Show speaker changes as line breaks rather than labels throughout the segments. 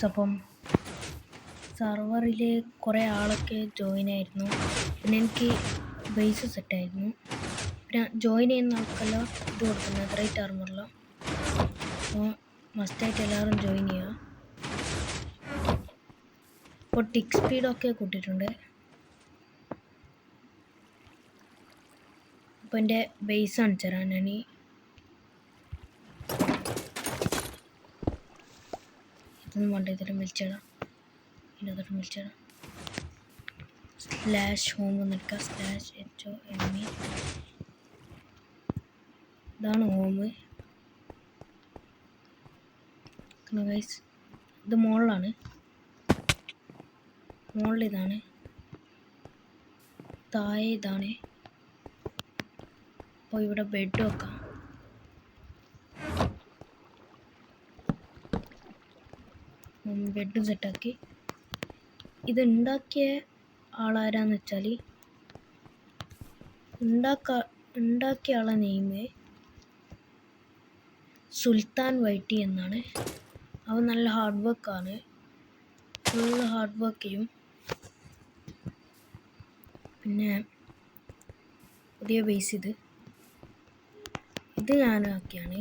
Guys, അപ്പം സർവറിൽ കുറേ ആളൊക്കെ ജോയിൻ ആയിരുന്നു. പിന്നെ എനിക്ക് ബേസ് സെറ്റായിരുന്നു. പിന്നെ ജോയിൻ ചെയ്യുന്ന ആൾക്കെല്ലാം ഇത് കൊടുക്കുന്നത് റേറ്റ് ആർമറല്ലോ. അപ്പോൾ മസ്റ്റായിട്ട് എല്ലാവരും ജോയിൻ ചെയ്യുക. ഇപ്പോൾ ടിക്ക് സ്പീഡൊക്കെ കൂട്ടിയിട്ടുണ്ട്. അപ്പോൾ എൻ്റെ ബേസ് കാണിച്ചു തരാം. ഞാൻ ഇതൊന്നും വേണ്ട, ഇതിലും വിളിച്ചിടാം. ഇതിനകത്തോട്ട് വിളിച്ചിടാം. /home എന്നെടുക്കുക. /HOME. ഇതാണ് ഹോം ഗൈസ്. ഇത് മുകളിലാണ്. മുകളിൽ ഇതാണ്, താഴെ ഇതാണ്. അപ്പോൾ ഇവിടെ ബെഡ് വെക്കാം. ബെഡും സെറ്റാക്കി. ഇത് ഉണ്ടാക്കിയ ആളാരാന്ന് വെച്ചാൽ, ഉണ്ടാക്കിയ ആളെ നെയിം സുൽത്താൻ വൈറ്റി എന്നാണ്. അവൻ നല്ല ഹാർഡ് വർക്കാണ്, ഫുൾ ഹാർഡ് വർക്ക് ചെയ്യും. പിന്നെ പുതിയ ബേസ് ഇത് ഞാനാക്കിയാണ്.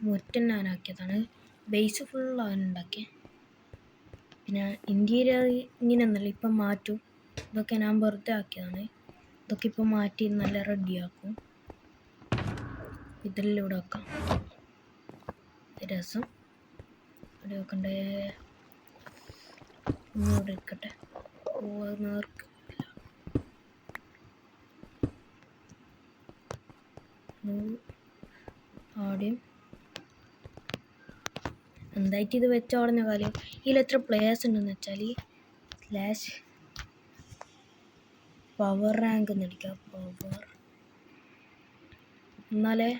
മുറ്റം ഞാനാക്കിയതാണ്. ബേസ് ഫുൾ അവൻ ഉണ്ടാക്കിയത്. പിന്നെ ഇൻറ്റീരിയർ ഇങ്ങനെയൊന്നല്ല, ഇപ്പം മാറ്റും. ഇതൊക്കെ ഞാൻ വെറുതെ ആക്കിയതാണ്. ഇതൊക്കെ ഇപ്പം മാറ്റി നല്ല റെഡിയാക്കും. ഇതെല്ലാം ഇവിടെ വെക്കാം. രസം ഇവിടെ വെക്കണ്ടേ, ഇവിടെ ഇരിക്കട്ടെ. നേർക്ക് ആദ്യം എന്തായിട്ട് ഇത് വെച്ച ഉടനെ കാര്യം. ഇതിൽ എത്ര പ്ലെയേഴ്സ് ഉണ്ടെന്ന് വെച്ചാൽ /പവർ റാങ്ക് എന്നടിക്കുക. പവർ എന്നാലേ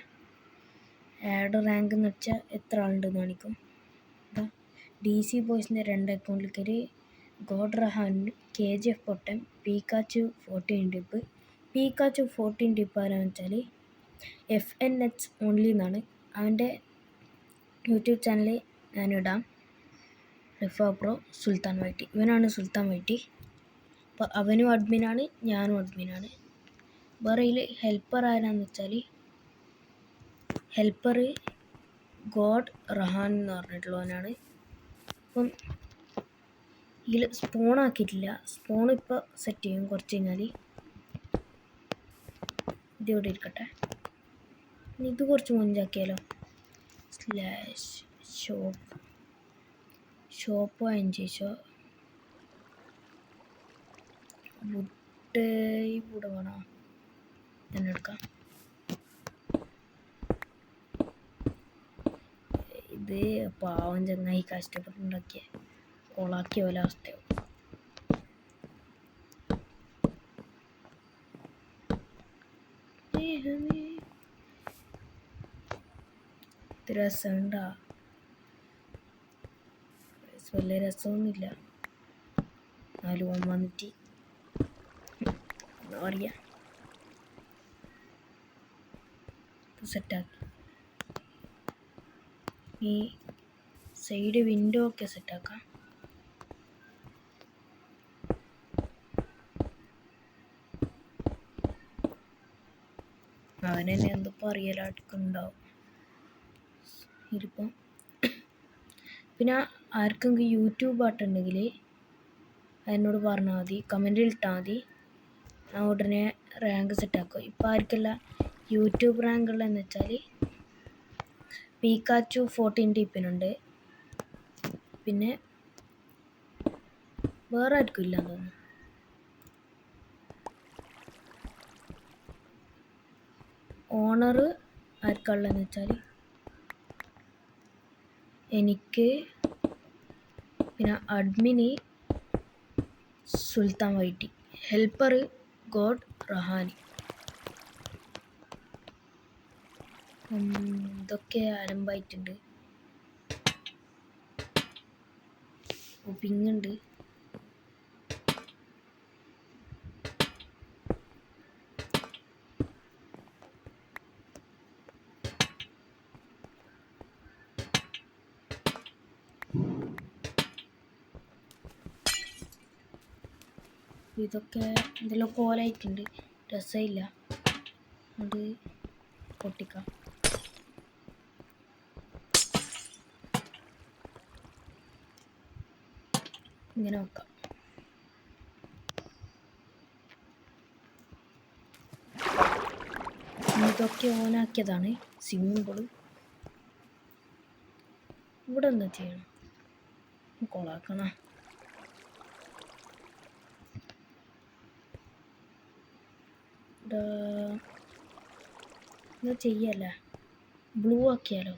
ആഡ് റാങ്ക് എന്ന് വെച്ചാൽ എത്ര ആളുണ്ടെന്ന് കാണിക്കും. DC ബോയ്സിൻ്റെ 2 അക്കൗണ്ടിൽ കയറി ഗോഡ് റഹാൻ, KGF പൊട്ടൻ, പീക്കാച്ചു 14 ടിപ്പ്. പീക്കാച്ചു 14 ടിപ്പ് ആരാന്ന് വെച്ചാൽ FNH ഓൺലി എന്നാണ്. അവൻ്റെ യൂട്യൂബ് ചാനൽ ഞാനിടാം. റിഫ പ്രോ സുൽത്താൻ വൈറ്റി. ഇവനാണ് സുൽത്താൻ വൈറ്റി. അപ്പോൾ അവനും അഡ്മിനാണ്, ഞാനും അഡ്മിനാണ്. വേറെ ഇതിൽ ഹെൽപ്പർ ആരാന്ന് വെച്ചാൽ ഹെൽപ്പർ ഗോഡ് റഹാൻ എന്ന് പറഞ്ഞിട്ടുള്ളവനാണ്. അപ്പം ഇതിൽ സ്പോൺ ആക്കിയിട്ടില്ല. സ്പോൺ ഇപ്പോൾ സെറ്റ് ചെയ്യും കുറച്ച് കഴിഞ്ഞാൽ. ഇതിവിടെ ഇരിക്കട്ടെ. ഇത് കുറച്ച് മുഞ്ചാക്കിയാലോ. /ഷോപ്പ് /ഷോ ഇവിടെ വേണോ തന്നെ എടുക്കാം. ഇത് പാവം ചങ്ങായി കഷ്ടപ്പെട്ടുണ്ടാക്കിയ കൊളാക്കിയ പോലെ അവസ്ഥയാവും. ഇത് രസമുണ്ടാ? വലിയ രസമൊന്നുമില്ല. എന്നാലും വന്നിട്ട് എന്താ പറയുക, സെറ്റാക്കി. ഈ സൈഡ് വിൻഡോ ഒക്കെ സെറ്റാക്കാം. അവനെന്നെ എന്തിപ്പോൾ അറിയലായിട്ടുണ്ടാവും ഇതിപ്പം. പിന്നെ ആർക്കെങ്കിലും യൂട്യൂബ് ആയിട്ടുണ്ടെങ്കിൽ എന്നോട് പറഞ്ഞാൽ മതി, കമൻറ്റിൽ ഇട്ടാൽ മതി. ഞാൻ ഉടനെ റാങ്ക് സെറ്റാക്കും. ഇപ്പോൾ ആർക്കല്ല യൂട്യൂബ് റാങ്ക് ഉള്ളതെന്ന് വെച്ചാൽ പീക്കാച്ചു 14 ടിപ്പിനുണ്ട്. പിന്നെ വേറെ ആർക്കും ഇല്ലാന്ന് തോന്നുന്നു. ഓണർ ആർക്കുള്ളതെന്ന് വെച്ചാൽ എനിക്ക്, പിന്നെ അഡ്മിന് സുൽത്താൻ വൈറ്റി, ഹെൽപ്പർ ഗോഡ് റഹാനി. ഇതൊക്കെ അലമ്പായിട്ടുണ്ട്. പിങ്ങുണ്ട്. ഇതൊക്കെ എന്തെല്ലാം കോലായിട്ടുണ്ട്, രസമില്ല. അത് പൊട്ടിക്കാം. ഇങ്ങനെ വെക്കാം. ഇതൊക്കെ ഓണാക്കിയതാണ്. സിമ്പിൾ. ഇവിടെ എന്താ ചെയ്യണം? കൊളാക്കണ. എന്താ ചെയ്യല്ല, ബ്ലൂ ആക്കിയാലോ?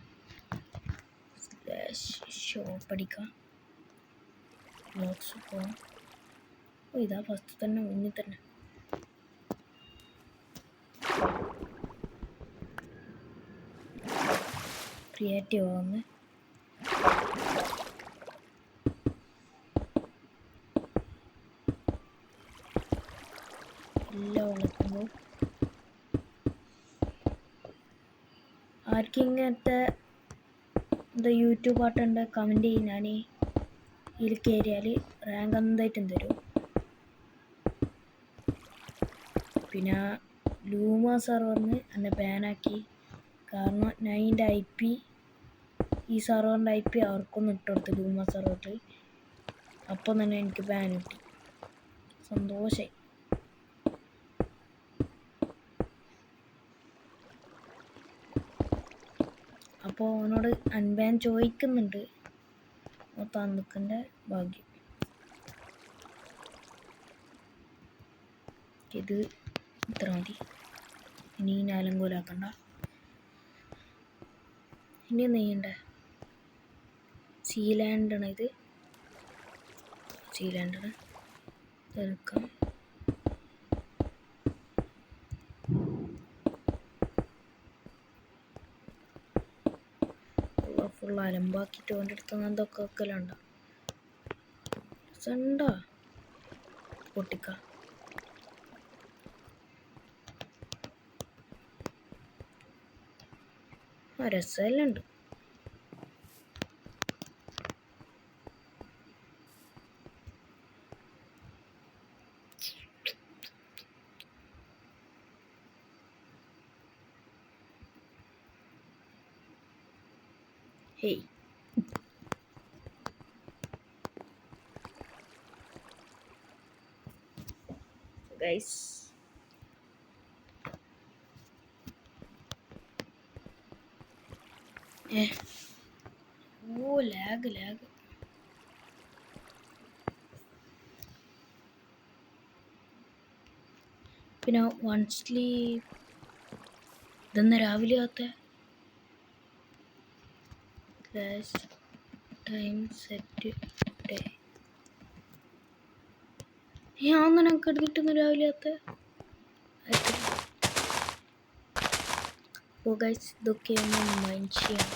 ഷോപ്പ് അടിക്കാം. ബ്ലോക്സ് പോവാം. ഇതാ ഫസ്റ്റ് തന്നെ മുന്നിൽ തന്നെ. ക്രിയേറ്റീവ് ആവുന്നു. എല്ലാം ഉളക്കുമ്പോൾ ആർക്കും ഇങ്ങനത്തെ എന്താ യൂട്യൂബ് പാട്ടുണ്ട് കമൻറ്റ് ചെയ്യും. ഞാൻ ഇതിൽ കയറിയാൽ റാങ്ക് എന്തായിട്ടും തരും. പിന്നെ ലൂമ സെർവറിന് എന്നെ ബാനാക്കി. കാരണം ഞാൻ ഇതിൻ്റെ IP, ഈ സെർവറിൻ്റെ IP അവർക്കൊന്നും ഇട്ടുകൊടുത്തു ലൂമ സെർവറിൽ. അപ്പം തന്നെ എനിക്ക് ബാൻ കിട്ടി. സന്തോഷമായി. അപ്പോൾ അവനോട് അൺബാൻ ചോദിക്കുന്നുണ്ട്. തന്നിക്കൻ്റെ ഭാഗ്യം. ഇത് ഇത്ര മതി. ഇനി നാലങ്കോലാക്കണ്ട. ഇനി ഒന്ന് ചെയ്യണ്ടേ? സീലാൻഡാണ് ഇത്. സീലാൻഡാണ് എടുക്കാം. ഫുൾ അലമ്പാക്കിയിട്ട് അവൻ്റെ അടുത്ത് എന്തൊക്കെ വെക്കലുണ്ടോ? രസമുണ്ടോ? പൊട്ടിക്കാം. രസമെല്ലാം ഉണ്ട്. ഹേയ്, ഗൈസ്, ഓ ലാഗ്. പിന്നെ വൺ സ്ലീപ്പ്. ഇതെന്ന് രാവിലെ ആകത്തെ ടൈം സെറ്റ് ഡേ. ഞാൻ എനിക്ക് എടുത്തിട്ടൊന്ന് രാവിലെ ആകത്തെ. ഓ ഗൈസ്, ഇതൊക്കെ ഒന്ന് മൈൻഡ് ചെയ്യാം.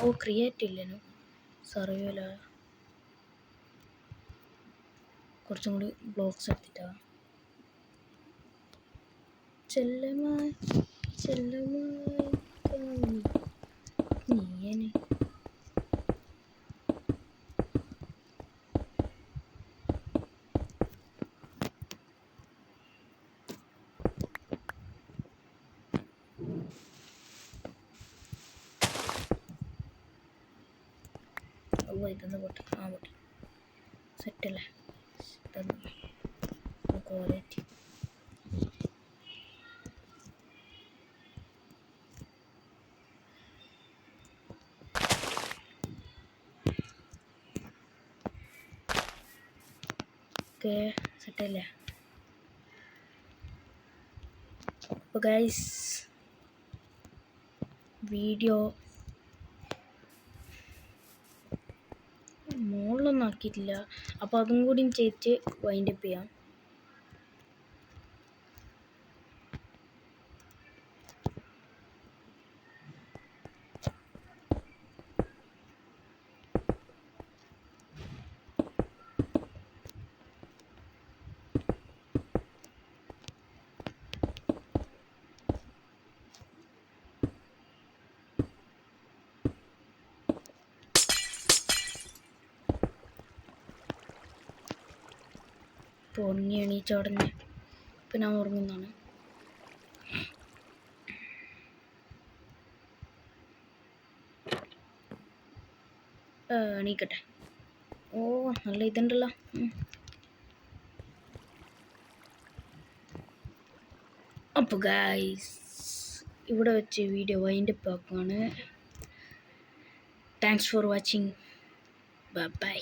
ഓ ക്രിയേറ്റ് ഇല്ലേനു സർവൈവല. കുറച്ചും കൂടി ബ്ലോക്സ് എടുത്തിട്ടാ. ചെല്ലമായി നീയനെ. ഇതൊന്ന് പൊട്ടി. പൊട്ടി. സെറ്റല്ലേ? ക്വാളിറ്റി. ഓക്കെ, സെറ്റല്ലേ? അപ്പോൾ ഗൈസ്, വീഡിയോ മുകളിലൊന്നും ആക്കിയിട്ടില്ല. അപ്പോൾ അതും കൂടി ചെയ്തിട്ട് വൈൻഡപ്പ് ചെയ്യാം. ഉറങ്ങി എണീച്ച ഉടനെ ഇപ്പം ഞാൻ ഉറങ്ങുന്നതാണ്. എണീക്കട്ടെ. ഓ നല്ല ഇതുണ്ടല്ലോ. അപ്പോൾ ഗൈസ് ഇവിടെ വെച്ച് വീഡിയോ വൈൻഡപ്പ് ആക്കുകയാണ്. Thanks for watching. ബൈ.